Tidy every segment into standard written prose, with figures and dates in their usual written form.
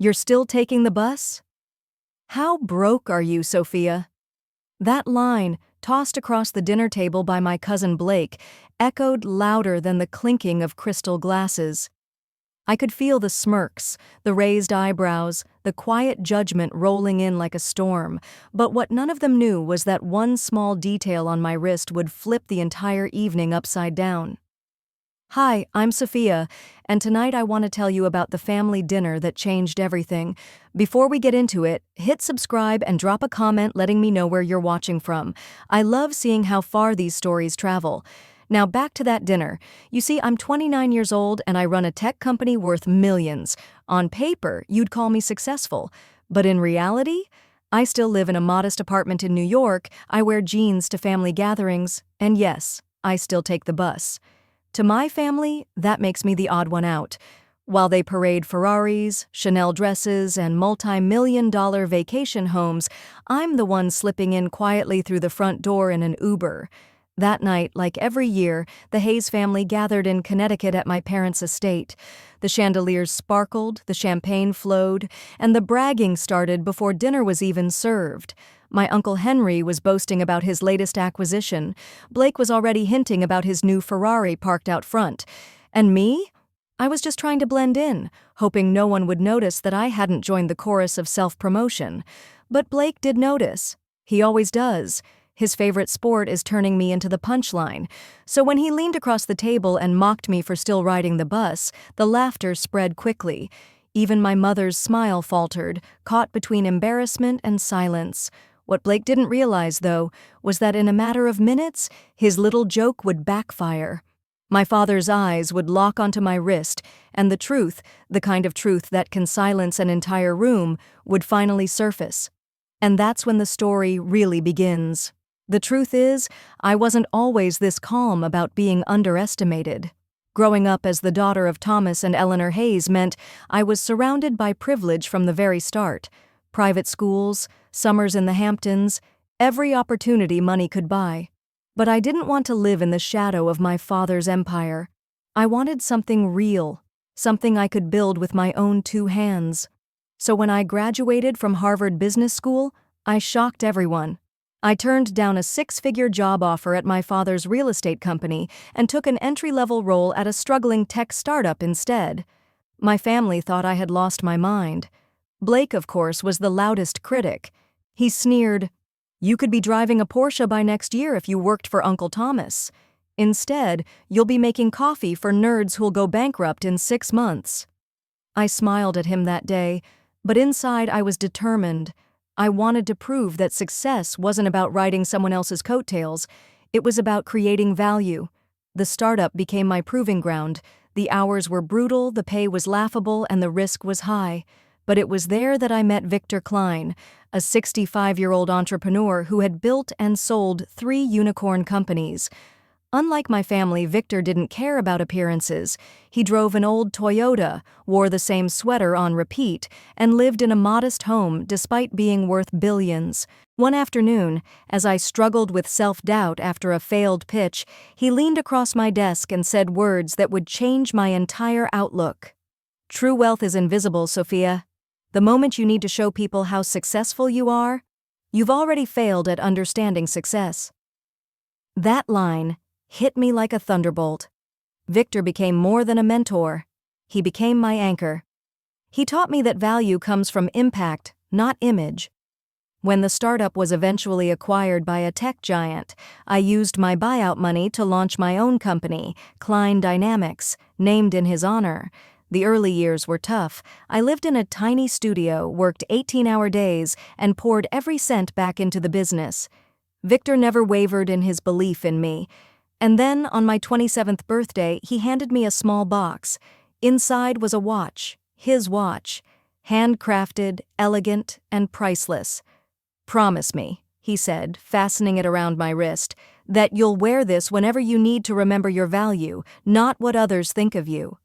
You're still taking the bus? How broke are you, Sophia? That line, tossed across the dinner table by my cousin Blake, echoed louder than the clinking of crystal glasses. I could feel the smirks, the raised eyebrows, the quiet judgment rolling in like a storm, but what none of them knew was that one small detail on my wrist would flip the entire evening upside down. Hi, I'm Sophia, and tonight I want to tell you about the family dinner that changed everything. Before we get into it, hit subscribe and drop a comment letting me know where you're watching from. I love seeing how far these stories travel. Now back to that dinner. You see, I'm 29 years old and I run a tech company worth millions. On paper, you'd call me successful. But in reality, I still live in a modest apartment in New York, I wear jeans to family gatherings, and yes, I still take the bus. To my family, that makes me the odd one out. While they parade Ferraris, Chanel dresses, and multi-million-dollar vacation homes, I'm the one slipping in quietly through the front door in an Uber. That night, like every year, the Hayes family gathered in Connecticut at my parents' estate. The chandeliers sparkled, the champagne flowed, and the bragging started before dinner was even served. My Uncle Henry was boasting about his latest acquisition. Blake was already hinting about his new Ferrari parked out front. And me? I was just trying to blend in, hoping no one would notice that I hadn't joined the chorus of self-promotion. But Blake did notice. He always does. His favorite sport is turning me into the punchline. So when he leaned across the table and mocked me for still riding the bus, the laughter spread quickly. Even my mother's smile faltered, caught between embarrassment and silence. What Blake didn't realize, though, was that in a matter of minutes, his little joke would backfire. My father's eyes would lock onto my wrist, and the truth, the kind of truth that can silence an entire room, would finally surface. And that's when the story really begins. The truth is, I wasn't always this calm about being underestimated. Growing up as the daughter of Thomas and Eleanor Hayes meant I was surrounded by privilege from the very start. Private schools, summers in the Hamptons, every opportunity money could buy. But I didn't want to live in the shadow of my father's empire. I wanted something real, something I could build with my own two hands. So when I graduated from Harvard Business School, I shocked everyone. I turned down a six-figure job offer at my father's real estate company and took an entry-level role at a struggling tech startup instead. My family thought I had lost my mind. Blake, of course, was the loudest critic. He sneered, "You could be driving a Porsche by next year if you worked for Uncle Thomas. Instead, you'll be making coffee for nerds who'll go bankrupt in 6 months." I smiled at him that day, but inside I was determined. I wanted to prove that success wasn't about riding someone else's coattails. It was about creating value. The startup became my proving ground. The hours were brutal, the pay was laughable, and the risk was high. But it was there that I met Victor Klein, a 65-year-old entrepreneur who had built and sold 3 unicorn companies. Unlike my family, Victor didn't care about appearances. He drove an old Toyota, wore the same sweater on repeat, and lived in a modest home despite being worth billions. One afternoon, as I struggled with self-doubt after a failed pitch, he leaned across my desk and said words that would change my entire outlook. "True wealth is invisible, Sophia. The moment you need to show people how successful you are, you've already failed at understanding success." That line hit me like a thunderbolt. Victor became more than a mentor. He became my anchor. He taught me that value comes from impact, not image. When the startup was eventually acquired by a tech giant, I used my buyout money to launch my own company, Klein Dynamics, named in his honor. The early years were tough. I lived in a tiny studio, worked 18-hour days, and poured every cent back into the business. Victor never wavered in his belief in me. And then, on my 27th birthday, he handed me a small box. Inside was a watch, his watch, handcrafted, elegant, and priceless. "Promise me," he said, fastening it around my wrist, "that you'll wear this whenever you need to remember your value, not what others think of you."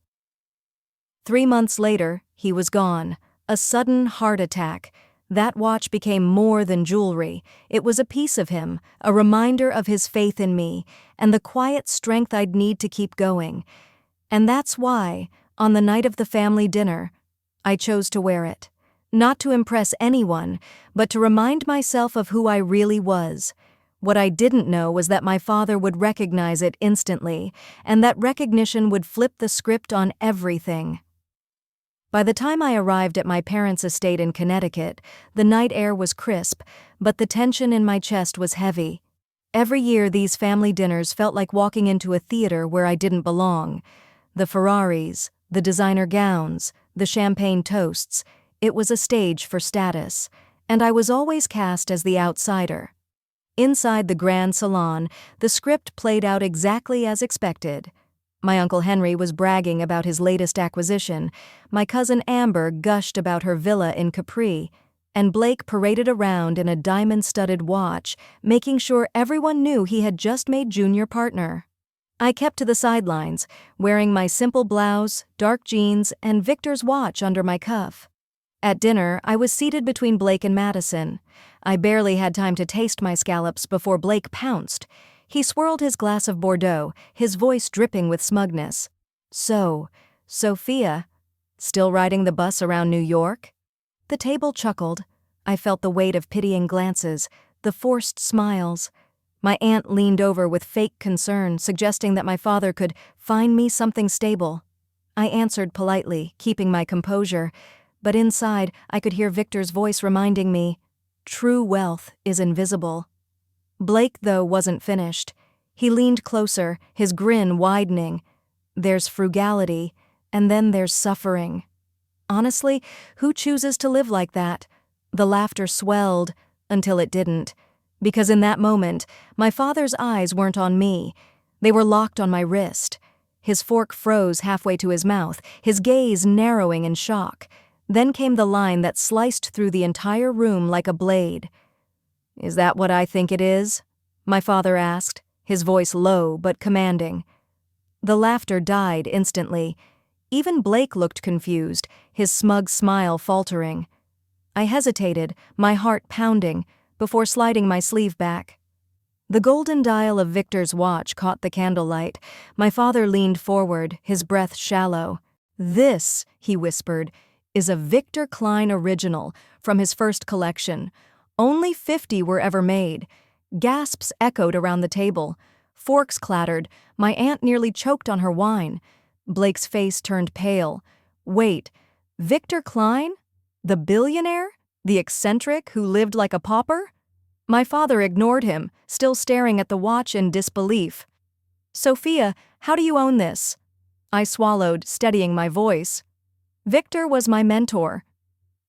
3 months later, he was gone. A sudden heart attack. That watch became more than jewelry. It was a piece of him, a reminder of his faith in me, and the quiet strength I'd need to keep going. And that's why, on the night of the family dinner, I chose to wear it. Not to impress anyone, but to remind myself of who I really was. What I didn't know was that my father would recognize it instantly, and that recognition would flip the script on everything. By the time I arrived at my parents' estate in Connecticut, the night air was crisp, but the tension in my chest was heavy. Every year these family dinners felt like walking into a theater where I didn't belong. The Ferraris, the designer gowns, the champagne toasts, it was a stage for status, and I was always cast as the outsider. Inside the grand salon, the script played out exactly as expected. My Uncle Henry was bragging about his latest acquisition, my cousin Amber gushed about her villa in Capri, and Blake paraded around in a diamond-studded watch, making sure everyone knew he had just made junior partner. I kept to the sidelines, wearing my simple blouse, dark jeans, and Victor's watch under my cuff. At dinner, I was seated between Blake and Madison. I barely had time to taste my scallops before Blake pounced. He swirled his glass of Bordeaux, his voice dripping with smugness. "So, Sophia, still riding the bus around New York?" The table chuckled. I felt the weight of pitying glances, the forced smiles. My aunt leaned over with fake concern, suggesting that my father could find me something stable. I answered politely, keeping my composure, but inside I could hear Victor's voice reminding me, true wealth is invisible. Blake, though, wasn't finished. He leaned closer, his grin widening. There's frugality, and then there's suffering. Honestly, who chooses to live like that? The laughter swelled, until it didn't. Because in that moment, my father's eyes weren't on me. They were locked on my wrist. His fork froze halfway to his mouth, his gaze narrowing in shock. Then came the line that sliced through the entire room like a blade. "Is that what I think it is?" my father asked, his voice low but commanding. The laughter died instantly. Even Blake looked confused, his smug smile faltering. I hesitated, my heart pounding, before sliding my sleeve back. The golden dial of Victor's watch caught the candlelight. My father leaned forward, his breath shallow. "This," he whispered, "is a Victor Klein original from his first collection. Only 50 were ever made." Gasps echoed around the table. Forks clattered. My aunt nearly choked on her wine. Blake's face turned pale. Wait, Victor Klein? The billionaire? The eccentric who lived like a pauper? My father ignored him, still staring at the watch in disbelief. "Sophia, how do you own this?" I swallowed, steadying my voice. Victor was my mentor.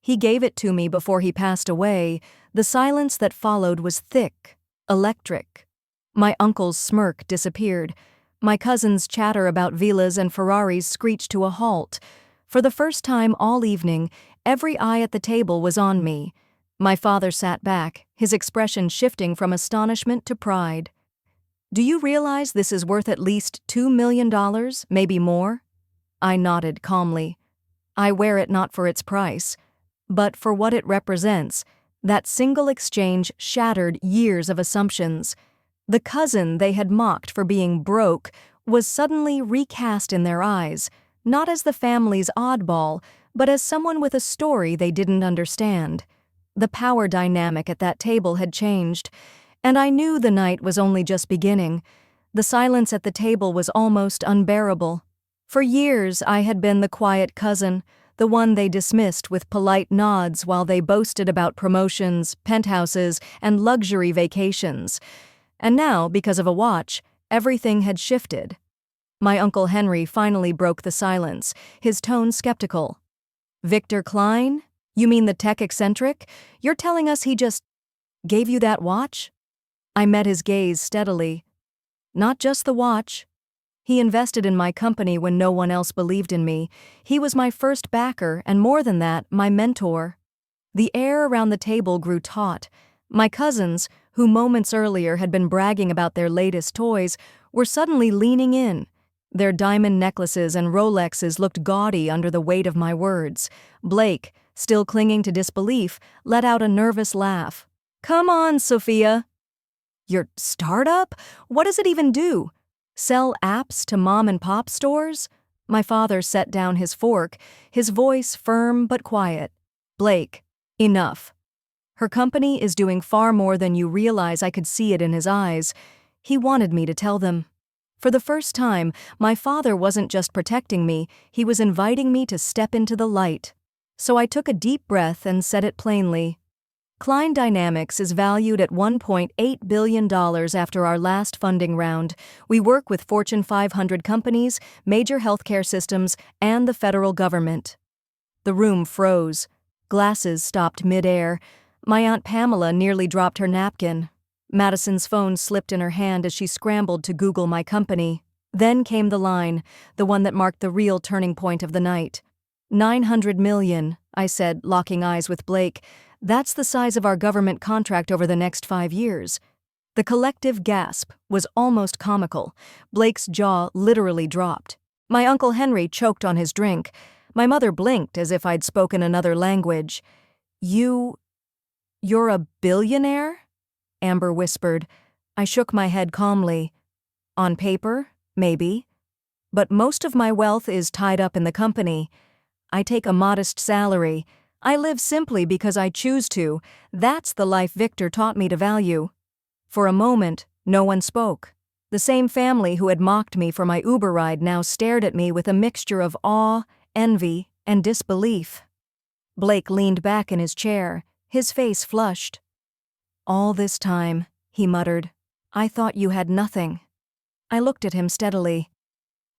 He gave it to me before he passed away. The silence that followed was thick, electric. My uncle's smirk disappeared. My cousin's chatter about villas and Ferraris screeched to a halt. For the first time all evening, every eye at the table was on me. My father sat back, his expression shifting from astonishment to pride. "Do you realize this is worth at least $2 million, maybe more?" I nodded calmly. "I wear it not for its price, but for what it represents." That single exchange shattered years of assumptions. The cousin they had mocked for being broke was suddenly recast in their eyes, not as the family's oddball, but as someone with a story they didn't understand. The power dynamic at that table had changed, and I knew the night was only just beginning. The silence at the table was almost unbearable. For years I had been the quiet cousin, the one they dismissed with polite nods while they boasted about promotions, penthouses, and luxury vacations. And now, because of a watch, everything had shifted. My Uncle Henry finally broke the silence, his tone skeptical. "Victor Klein? You mean the tech eccentric? You're telling us he just gave you that watch?" I met his gaze steadily. "Not just the watch. He invested in my company when no one else believed in me. He was my first backer, and more than that, my mentor." The air around the table grew taut. My cousins, who moments earlier had been bragging about their latest toys, were suddenly leaning in. Their diamond necklaces and Rolexes looked gaudy under the weight of my words. Blake, still clinging to disbelief, let out a nervous laugh. "Come on, Sophia." "Your startup? What does it even do? Sell apps to mom-and-pop stores?" My father set down his fork, his voice firm but quiet. "Blake, enough. Her company is doing far more than you realize." I could see it in his eyes. He wanted me to tell them. For the first time, my father wasn't just protecting me, he was inviting me to step into the light. So I took a deep breath and said it plainly. Klein Dynamics is valued at $1.8 billion after our last funding round. We work with Fortune 500 companies, major healthcare systems, and the federal government. The room froze. Glasses stopped mid-air. My Aunt Pamela nearly dropped her napkin. Madison's phone slipped in her hand as she scrambled to Google my company. Then came the line, the one that marked the real turning point of the night. $900 million, I said, locking eyes with Blake. That's the size of our government contract over the next 5 years. The collective gasp was almost comical. Blake's jaw literally dropped. My Uncle Henry choked on his drink. My mother blinked as if I'd spoken another language. You're a billionaire? Amber whispered. I shook my head calmly. On paper, maybe. But most of my wealth is tied up in the company. I take a modest salary. I live simply because I choose to. That's the life Victor taught me to value. For a moment, no one spoke. The same family who had mocked me for my Uber ride now stared at me with a mixture of awe, envy, and disbelief. Blake leaned back in his chair, his face flushed. All this time, he muttered, I thought you had nothing. I looked at him steadily.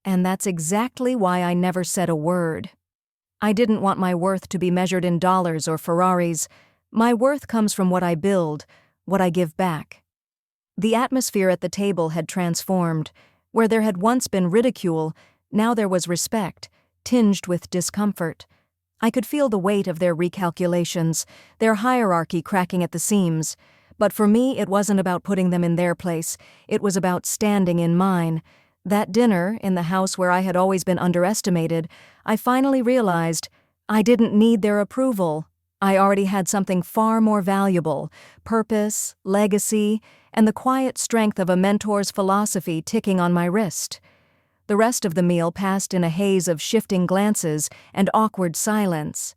And that's exactly why I never said a word. I didn't want my worth to be measured in dollars or Ferraris. My worth comes from what I build, what I give back. The atmosphere at the table had transformed. Where there had once been ridicule, now there was respect, tinged with discomfort. I could feel the weight of their recalculations, their hierarchy cracking at the seams. But for me, it wasn't about putting them in their place. It was about standing in mine. That dinner, in the house where I had always been underestimated, I finally realized I didn't need their approval. I already had something far more valuable: purpose, legacy, and the quiet strength of a mentor's philosophy ticking on my wrist. The rest of the meal passed in a haze of shifting glances and awkward silence.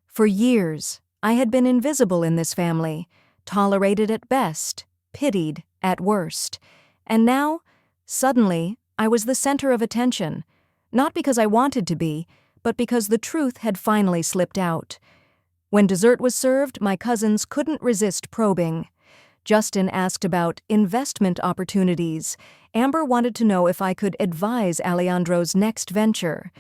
For years, I had been invisible in this family, tolerated at best, pitied at worst. And now, suddenly, I was the center of attention, not because I wanted to be, but because the truth had finally slipped out. When dessert was served, my cousins couldn't resist probing. Justin asked about investment opportunities. Amber wanted to know if I could advise Alejandro's next venture.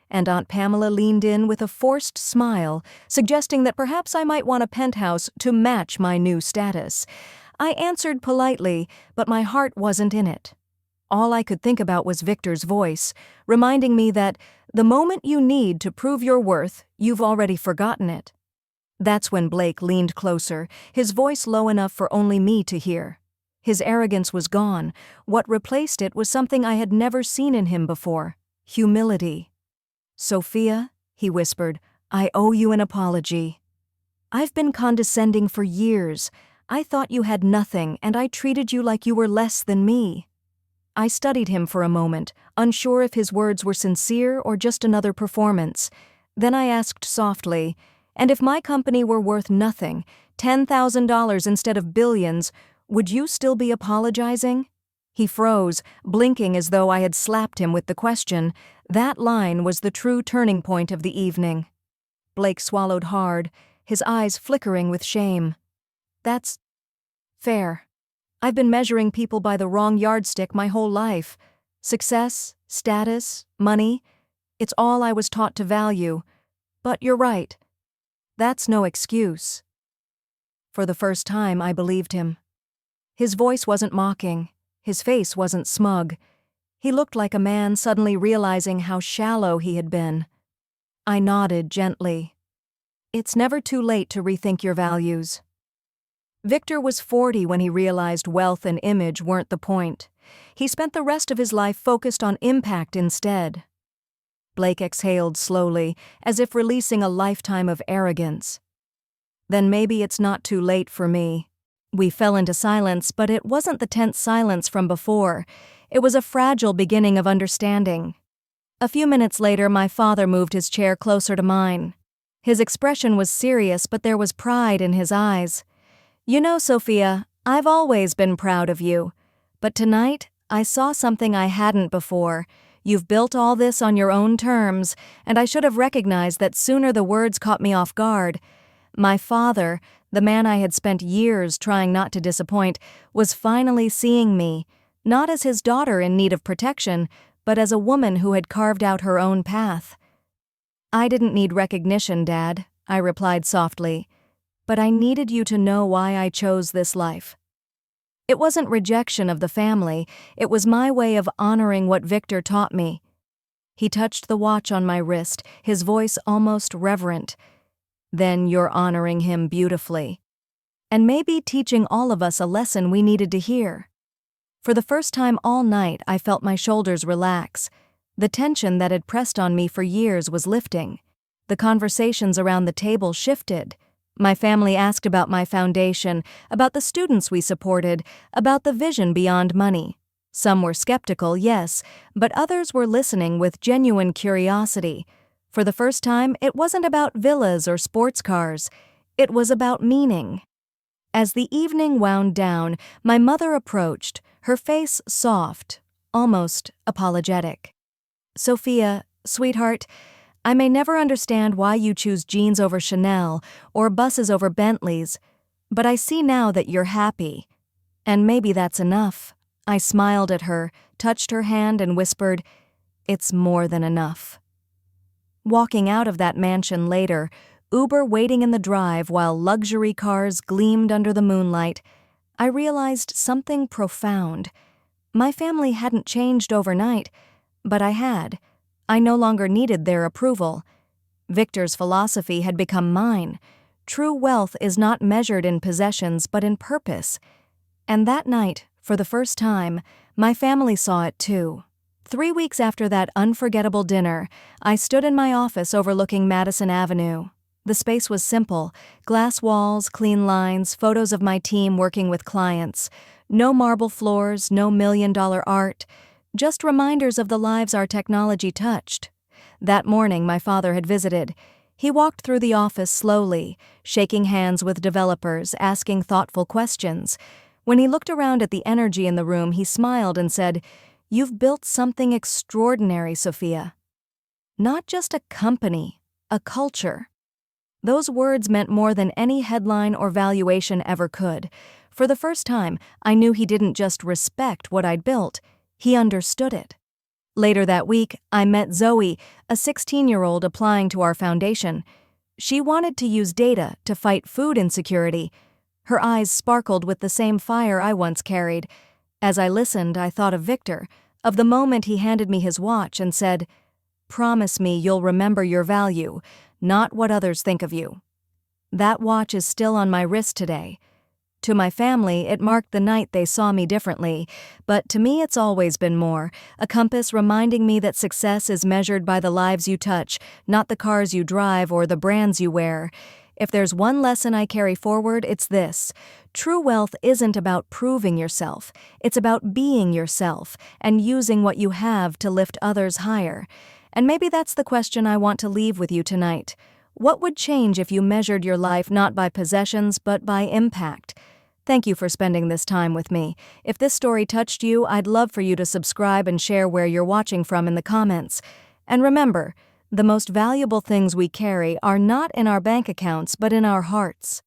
And Aunt Pamela leaned in with a forced smile, suggesting that perhaps I might want a penthouse to match my new status. I answered politely, but my heart wasn't in it. All I could think about was Victor's voice, reminding me that the moment you need to prove your worth, you've already forgotten it. That's when Blake leaned closer, his voice low enough for only me to hear. His arrogance was gone. What replaced it was something I had never seen in him before: humility. Sophia, he whispered, I owe you an apology. I've been condescending for years. I thought you had nothing, and I treated you like you were less than me. I studied him for a moment, unsure if his words were sincere or just another performance. Then I asked softly, and if my company were worth nothing, $10,000 instead of billions, would you still be apologizing? He froze, blinking as though I had slapped him with the question. That line was the true turning point of the evening. Blake swallowed hard, his eyes flickering with shame. That's fair. I've been measuring people by the wrong yardstick my whole life. Success, status, money. It's all I was taught to value. But you're right. That's no excuse. For the first time, I believed him. His voice wasn't mocking. His face wasn't smug. He looked like a man suddenly realizing how shallow he had been. I nodded gently. It's never too late to rethink your values. Victor was 40 when he realized wealth and image weren't the point. He spent the rest of his life focused on impact instead. Blake exhaled slowly, as if releasing a lifetime of arrogance. Then maybe it's not too late for me. We fell into silence, but it wasn't the tense silence from before. It was a fragile beginning of understanding. A few minutes later, my father moved his chair closer to mine. His expression was serious, but there was pride in his eyes. "You know, Sophia, I've always been proud of you. But tonight, I saw something I hadn't before. You've built all this on your own terms, and I should have recognized that sooner." The words caught me off guard. My father, the man I had spent years trying not to disappoint, was finally seeing me, not as his daughter in need of protection, but as a woman who had carved out her own path. "I didn't need recognition, Dad," I replied softly, "but I needed you to know why I chose this life." It wasn't rejection of the family, it was my way of honoring what Victor taught me. He touched the watch on my wrist, his voice almost reverent. "Then you're honoring him beautifully. And maybe teaching all of us a lesson we needed to hear." For the first time all night, I felt my shoulders relax. The tension that had pressed on me for years was lifting. The conversations around the table shifted. My family asked about my foundation, about the students we supported, about the vision beyond money. Some were skeptical, yes, but others were listening with genuine curiosity. For the first time, it wasn't about villas or sports cars. It was about meaning. As the evening wound down, my mother approached, her face soft, almost apologetic. "Sophia, sweetheart, I may never understand why you choose jeans over Chanel or buses over Bentleys, but I see now that you're happy. And maybe that's enough." I smiled at her, touched her hand, and whispered, "It's more than enough." Walking out of that mansion later, Uber waiting in the drive while luxury cars gleamed under the moonlight, I realized something profound. My family hadn't changed overnight, but I had. I no longer needed their approval. Victor's philosophy had become mine. True wealth is not measured in possessions but in purpose. And that night, for the first time, my family saw it too. 3 weeks after that unforgettable dinner, I stood in my office overlooking Madison Avenue. The space was simple: glass walls, clean lines, photos of my team working with clients. No marble floors, no million-dollar art. Just reminders of the lives our technology touched. That morning, my father had visited. He walked through the office slowly, shaking hands with developers, asking thoughtful questions. When he looked around at the energy in the room, he smiled and said, "You've built something extraordinary, Sophia. Not just a company, a culture." Those words meant more than any headline or valuation ever could. For the first time, I knew he didn't just respect what I'd built. He understood it. Later that week, I met Zoe, a 16-year-old applying to our foundation. She wanted to use data to fight food insecurity. Her eyes sparkled with the same fire I once carried. As I listened, I thought of Victor, of the moment he handed me his watch and said, "Promise me you'll remember your value, not what others think of you." That watch is still on my wrist today. To my family, it marked the night they saw me differently, but to me it's always been more, a compass reminding me that success is measured by the lives you touch, not the cars you drive or the brands you wear. If there's one lesson I carry forward, it's this: true wealth isn't about proving yourself, it's about being yourself and using what you have to lift others higher. And maybe that's the question I want to leave with you tonight. What would change if you measured your life not by possessions but by impact? Thank you for spending this time with me. If this story touched you, I'd love for you to subscribe and share where you're watching from in the comments. And remember, the most valuable things we carry are not in our bank accounts but in our hearts.